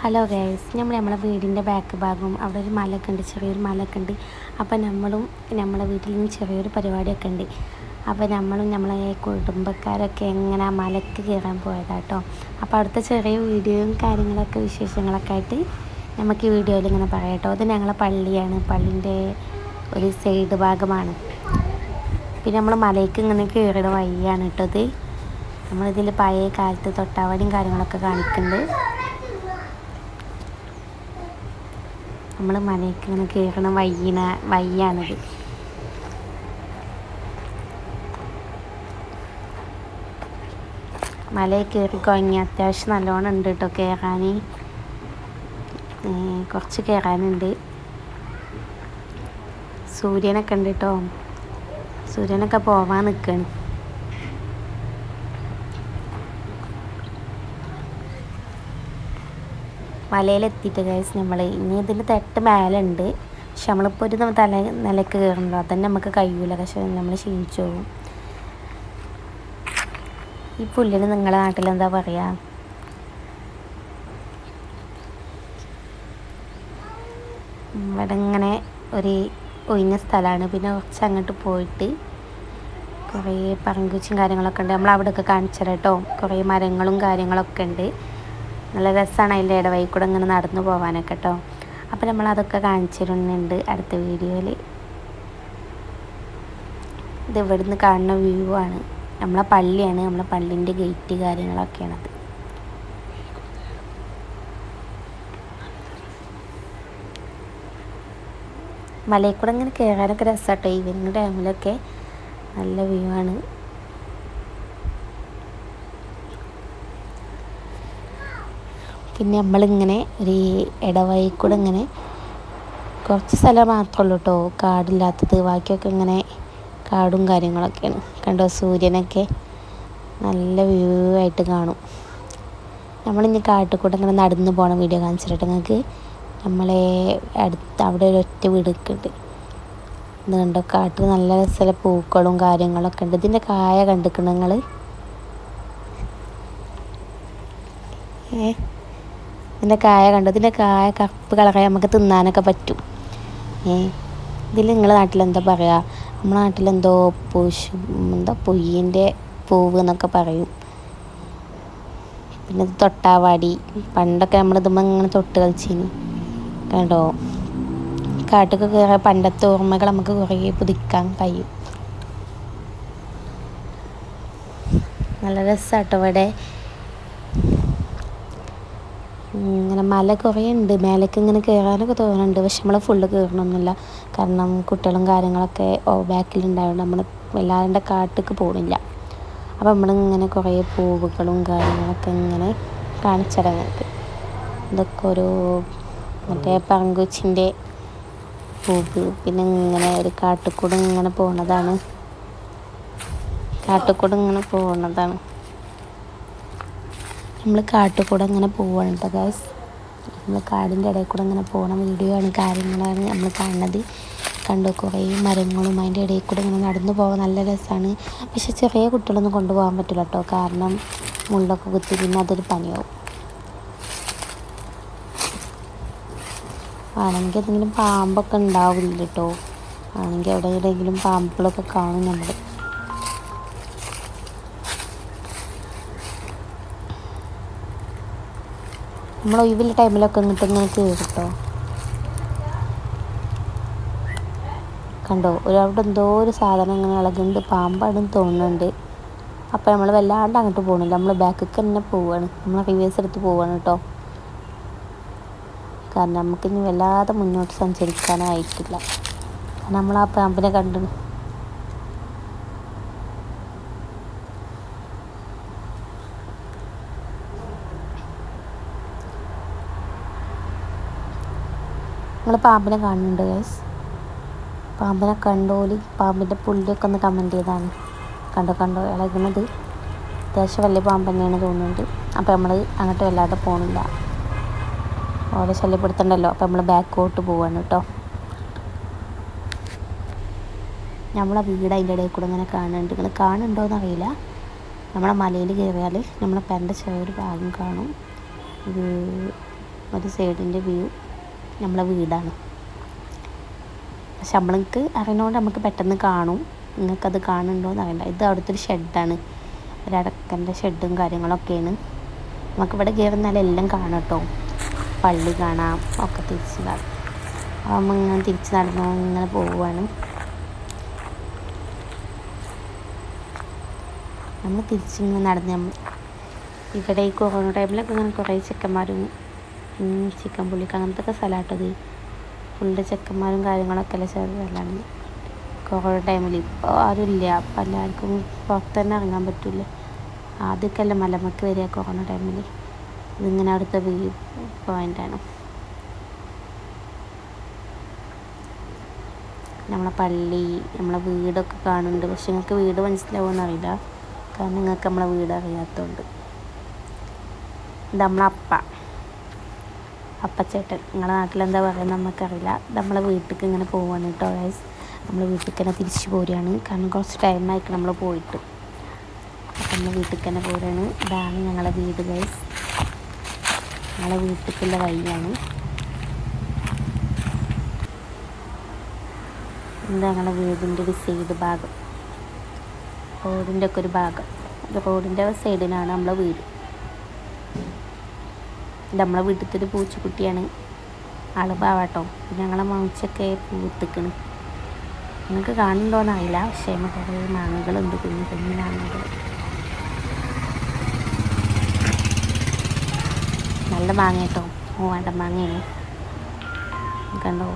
Hello guys, നമ്മളെ വീടിൻ്റെ back ഭാഗവും അവിടെ ഒരു മലയൊക്കെ ഉണ്ട്, ചെറിയൊരു മലയൊക്കെ ഉണ്ട്. അപ്പോൾ നമ്മളെ വീട്ടിൽ നിന്ന് ചെറിയൊരു പരിപാടിയൊക്കെ ഉണ്ട്. അപ്പോൾ നമ്മളെ കുടുംബക്കാരൊക്കെ എങ്ങനെ ആ മലയ്ക്ക് കയറാൻ പോയതാട്ടോ. അപ്പോൾ അവിടുത്തെ ചെറിയ വീഡിയോയും കാര്യങ്ങളൊക്കെ വിശേഷങ്ങളൊക്കെ ആയിട്ട് നമുക്ക് ഈ വീഡിയോയിൽ ഇങ്ങനെ പറയാം കേട്ടോ. അത് ഞങ്ങളെ പള്ളിയാണ്, പള്ളിൻ്റെ ഒരു സൈഡ് ഭാഗമാണ്. പിന്നെ നമ്മൾ മലയ്ക്ക് ഇങ്ങനെ കയറിയ വഴിയാണ് കേട്ടോ ഇത്. നമ്മളിതിൽ പഴയ കാലത്ത് തൊട്ടാവാടിയും കാര്യങ്ങളൊക്കെ കാണിക്കുന്നുണ്ട്. നമ്മൾ മലയ്ക്ക് ഇങ്ങനെ കയറണ വഴിയാണിത്. മലയിൽ കയറി കുഴങ്ങി അത്യാവശ്യം നല്ലോണം ഉണ്ട് കേട്ടോ കയറാൻ. കുറച്ച് കയറാനുണ്ട്. സൂര്യനൊക്കെ ഉണ്ട് കേട്ടോ, സൂര്യനൊക്കെ പോവാൻ നിൽക്കുകയാണ്. മലയിലെത്തിയിട്ട് ഗൈസ് നമ്മൾ ഇനി ഇതിൽ തെട്ട് മേലുണ്ട്. പക്ഷെ നമ്മളിപ്പോൾ ഒരു നിലയ്ക്ക് കയറുന്നുണ്ടോ അതന്നെ നമുക്ക് കഴിയൂല, പക്ഷെ നമ്മൾ ക്ഷീണിച്ചു പോകും. ഈ പുല്ലിന് നിങ്ങളുടെ നാട്ടിലെന്താ പറയുക? ഇവിടെ ഇങ്ങനെ ഒരു ഒഴിഞ്ഞ സ്ഥലമാണ്. പിന്നെ കുറച്ച് അങ്ങോട്ട് പോയിട്ട് കുറേ പറങ്കുച്ചും കാര്യങ്ങളൊക്കെ ഉണ്ട്. നമ്മളവിടെയൊക്കെ കാണിച്ചു തരാം കേട്ടോ. കുറേ മരങ്ങളും കാര്യങ്ങളൊക്കെ ഉണ്ട്. നല്ല രസമാണ് അതിൻ്റെ ഇടവഴി കൂടെ ഇങ്ങനെ നടന്നു പോകാനൊക്കെ കേട്ടോ. അപ്പോൾ നമ്മളതൊക്കെ കാണിച്ചിരുന്നുണ്ട് അടുത്ത വീഡിയോയിൽ. ഇത് ഇവിടുന്ന് കാണുന്ന വ്യൂ ആണ്. നമ്മളെ പള്ളിയാണ്, നമ്മളെ പള്ളിൻ്റെ ഗേറ്റ് കാര്യങ്ങളൊക്കെയാണത്. മലയിൽ കൂടെ ഇങ്ങനെ കയറാനൊക്കെ രസമാട്ടോ. ഈവനിങ് ടൈമിലൊക്കെ നല്ല വ്യൂ ആണ്. പിന്നെ നമ്മളിങ്ങനെ ഒരു ഇടവഴി കൂടെ ഇങ്ങനെ കുറച്ച് സ്ഥലം മാത്രമേ ഉള്ളൂ കേട്ടോ കാടില്ലാത്തത്. ബാക്കിയൊക്കെ ഇങ്ങനെ കാടും കാര്യങ്ങളൊക്കെയാണ്. കണ്ടോ, സൂര്യനൊക്കെ നല്ല വ്യൂ ആയിട്ട് കാണും. നമ്മളിനി കാട്ടിൽ കൂടെ ഇങ്ങനെ നടന്ന് പോകണ വീഡിയോ കാണിച്ചിട്ട് നിങ്ങൾക്ക്. നമ്മളെ അവിടെ ഒരു ഒറ്റ വീടൊക്കെ ഉണ്ട്. ഇത് കണ്ടോ, കാട്ടിൽ നല്ല രസമുള്ള പൂക്കളും കാര്യങ്ങളൊക്കെ ഉണ്ട്. ഇതിൻ്റെ കായ കണ്ടിരിക്കണം നിങ്ങൾ? ഇതിൻ്റെ കായ കണ്ടോ? ഇതിൻ്റെ കായ കറുപ്പ് കളറായി നമുക്ക് തിന്നാനൊക്കെ പറ്റും. ഇതിൽ നിങ്ങളുടെ നാട്ടിലെന്താ പറയുക? നമ്മുടെ നാട്ടിലെന്തോ പൊയ്യിൻ്റെ പൂവ് എന്നൊക്കെ പറയും. പിന്നെ തൊട്ടാവാടി, പണ്ടൊക്കെ നമ്മളിതുമ്പോൾ ഇങ്ങനെ തൊട്ട് കളിച്ചിന്. കണ്ടോ, കാട്ടിലൊക്കെ കയറിയ പണ്ടത്തെ ഓർമ്മകൾ നമുക്ക് കുറേ പുതുക്കാൻ കഴിയും. നല്ല രസമാട്ടോ ഇവിടെ. ഇങ്ങനെ മല കുറേ ഉണ്ട്, മേലേക്ക് ഇങ്ങനെ കയറാനൊക്കെ തോന്നുന്നുണ്ട്. പക്ഷെ നമ്മൾ ഫുള്ള് കയറണമൊന്നുമില്ല, കാരണം കുട്ടികളും കാര്യങ്ങളൊക്കെ ബാക്കിലുണ്ടായതുകൊണ്ട് നമ്മൾ എല്ലാവരുടെ കാട്ടിലേക്ക് പോകണില്ല. അപ്പോൾ നമ്മളിങ്ങനെ കുറേ പൂവുകളും കാര്യങ്ങളൊക്കെ ഇങ്ങനെ കാണിച്ചിടങ്ങൾക്ക്. ഇതൊക്കെ ഒരു മറ്റേ പറങ്കുച്ചിൻ്റെ പൂവ്. പിന്നെ ഇങ്ങനെ ഒരു കാട്ടിൽക്കൂടെ ഇങ്ങനെ പോകുന്നതാണ്. നമ്മൾ കാട്ടിൽ കൂടെ ഇങ്ങനെ പോവാണ് കേട്ടോ ഗൈസ്. നമ്മൾ കാടിൻ്റെ ഇടയിൽ കൂടെ ഇങ്ങനെ പോകണ വീഡിയോ ആണ്, കാര്യങ്ങളാണ് നമ്മൾ കാണുന്നത്. കണ്ടു, കുറേ മരങ്ങളും അതിൻ്റെ ഇടയിൽ കൂടെ ഇങ്ങനെ നടന്നു പോകാൻ നല്ല രസമാണ്. പക്ഷെ ചെറിയ കുട്ടികളൊന്നും കൊണ്ടുപോകാൻ പറ്റില്ല കേട്ടോ, കാരണം മുള്ളൊക്കെ കുത്തി പിന്നെ അതൊരു പണിയാവും. ആണെങ്കിൽ എന്തെങ്കിലും പാമ്പൊക്കെ ഉണ്ടാവില്ല കേട്ടോ. ആണെങ്കിൽ എവിടെയെങ്കിലും പാമ്പുകളൊക്കെ കാണും നമ്മൾ. നമ്മൾ ഒഴിവുള്ള ടൈമിലൊക്കെ ഇങ്ങോട്ട് ഇങ്ങനെ കയറും കേട്ടോ. കണ്ടോ, അവിടെ എന്തോ ഒരു സാധനം ഇങ്ങനെ ഇളകുന്നുണ്ട്, പാമ്പാണെന്ന് തോന്നുന്നുണ്ട്. അപ്പോൾ നമ്മൾ വല്ലാണ്ട് അങ്ങോട്ട് പോകണില്ല, നമ്മൾ ബാക്കിലേക്ക് തന്നെ പോവുകയാണ്. നമ്മൾ റിവേഴ്സ് എടുത്ത് പോവുകയാണ് കേട്ടോ, കാരണം നമുക്കിനി വല്ലാതെ മുന്നോട്ട് സഞ്ചരിക്കാനായിട്ടില്ല. നമ്മൾ ആ പാമ്പിനെ കണ്ടു. നിങ്ങൾ പാമ്പിനെ കാണുന്നുണ്ട് ഗൈസ്? പാമ്പിനെ കണ്ടോലി, പാമ്പിൻ്റെ പുള്ളിയൊക്കെ ഒന്ന് കമൻറ്റ് ചെയ്താണ്. കണ്ടോ ഇളകുന്നത് അത്യാവശ്യം വലിയ പാമ്പ് തന്നെയാണ് തോന്നുന്നുണ്ട്. അപ്പോൾ നമ്മൾ അങ്ങോട്ട് വല്ലാതെ പോകണില്ല, ഓരോ ശല്യപ്പെടുത്തണ്ടല്ലോ. അപ്പോൾ നമ്മൾ ബാക്കോട്ട് പോവാണ് കേട്ടോ. നമ്മളെ വീട് അതിൻ്റെ ഇടയിൽ കൂടെ ഇങ്ങനെ കാണുന്നുണ്ട്. നിങ്ങൾ കാണുന്നുണ്ടോയെന്ന് അറിയില്ല. നമ്മളെ മലയിൽ കയറിയാൽ നമ്മളെ പെരൻ്റെ ചെറിയൊരു ഭാഗം കാണും. ഇത് ഒരു സൈഡിൻ്റെ വ്യൂ നമ്മളെ വീടാണ്. പക്ഷെ നമ്മൾക്ക് അറിയണോണ്ട് നമുക്ക് പെട്ടെന്ന് കാണും. നിങ്ങൾക്കത് കാണുന്നുണ്ടോ എന്ന് അറിയണ്ട. ഇത് അവിടുത്തെ ഒരു ഷെഡാണ്, ഒരടക്കൻ്റെ ഷെഡും കാര്യങ്ങളൊക്കെയാണ്. നമുക്കിവിടെ കയറുന്നാലും എല്ലാം കാണാം കേട്ടോ. പള്ളി കാണാം, ഒക്കെ തിരിച്ച് കാണാം. അപ്പോൾ നമ്മൾ ഇങ്ങനെ തിരിച്ച് നടന്നു ഇങ്ങനെ പോവുകയാണ്. നമ്മൾ തിരിച്ചിങ്ങനെ നടന്ന് ഇവിടെ ഈ കൊറോണ ടൈമിലൊക്കെ ഇങ്ങനെ കുറേ ചെക്കന്മാരും ചിക്കൻ പുള്ളിക്ക് അങ്ങനത്തെ ഒക്കെ സ്ഥലമായിട്ടത് ഫുള്ള് ചെക്കന്മാരും കാര്യങ്ങളൊക്കെ അല്ല ചെറുതല്ലാണ് കൊറോണ ടൈമിൽ. ഇപ്പോൾ ആരുമില്ല, അപ്പോൾ എല്ലാവർക്കും പുറത്ത് തന്നെ ഇറങ്ങാൻ പറ്റില്ല. ആദ്യമൊക്കെ അല്ല മലമക്ക് വരിക കൊറോണ ടൈമിൽ. ഇതിങ്ങനെ അവിടുത്തെ വ്യൂ പോയിൻ്റാണ്. നമ്മളെ പള്ളി, നമ്മളെ വീടൊക്കെ കാണുന്നുണ്ട്. പക്ഷെ നിങ്ങൾക്ക് വീട് മനസ്സിലാവുമെന്ന് അറിയില്ല, കാരണം നിങ്ങൾക്ക് നമ്മളെ വീട് അറിയാത്തതുകൊണ്ട്. ഇത് നമ്മളെ അപ്പച്ചേട്ടൻ, നിങ്ങളുടെ നാട്ടിലെന്താ പറയുക നമുക്കറിയില്ല. നമ്മളെ വീട്ടിലേക്ക് ഇങ്ങനെ പോവുകയാണ് കേട്ടോ ഗൈസ്. നമ്മൾ വീട്ടിലേക്ക് തന്നെ തിരിച്ച് പോരുകയാണ്, കാരണം കുറച്ച് ടൈമായിട്ട് നമ്മൾ പോയിട്ട്. അപ്പം നമ്മൾ വീട്ടിലേക്ക് തന്നെ പോരുകയാണ്. ഇതാണ് ഞങ്ങളെ വീട് ഗൈസ്, ഞങ്ങളെ വീട്ടിലേക്കുള്ള വഴിയാണ്. എന്താ ഞങ്ങളുടെ വീടിൻ്റെ ഒരു സൈഡ് ഭാഗം, റോഡിൻ്റെ ഒക്കെ ഒരു ഭാഗം. റോഡിൻ്റെ സൈഡിനാണ് നമ്മളെ വീട്. നമ്മളെ വീട്ടിലത്തെ ഒരു പൂച്ചക്കുട്ടിയാണ്, ആള് പാവാട്ടോ. ഞങ്ങളെ മൗച്ചൊക്കെ പൂത്തിക്കണ്. നിങ്ങൾക്ക് കാണുന്നുണ്ടോയെന്ന് അറിയില്ല, പക്ഷേ കുറേ മാങ്ങകളുണ്ട്, കുഞ്ഞു കുഞ്ഞു മാങ്ങകൾ. നല്ല മാങ്ങ കേട്ടോ, മൂവാണ്ടൻ മാങ്ങയാണ്. കണ്ടോ.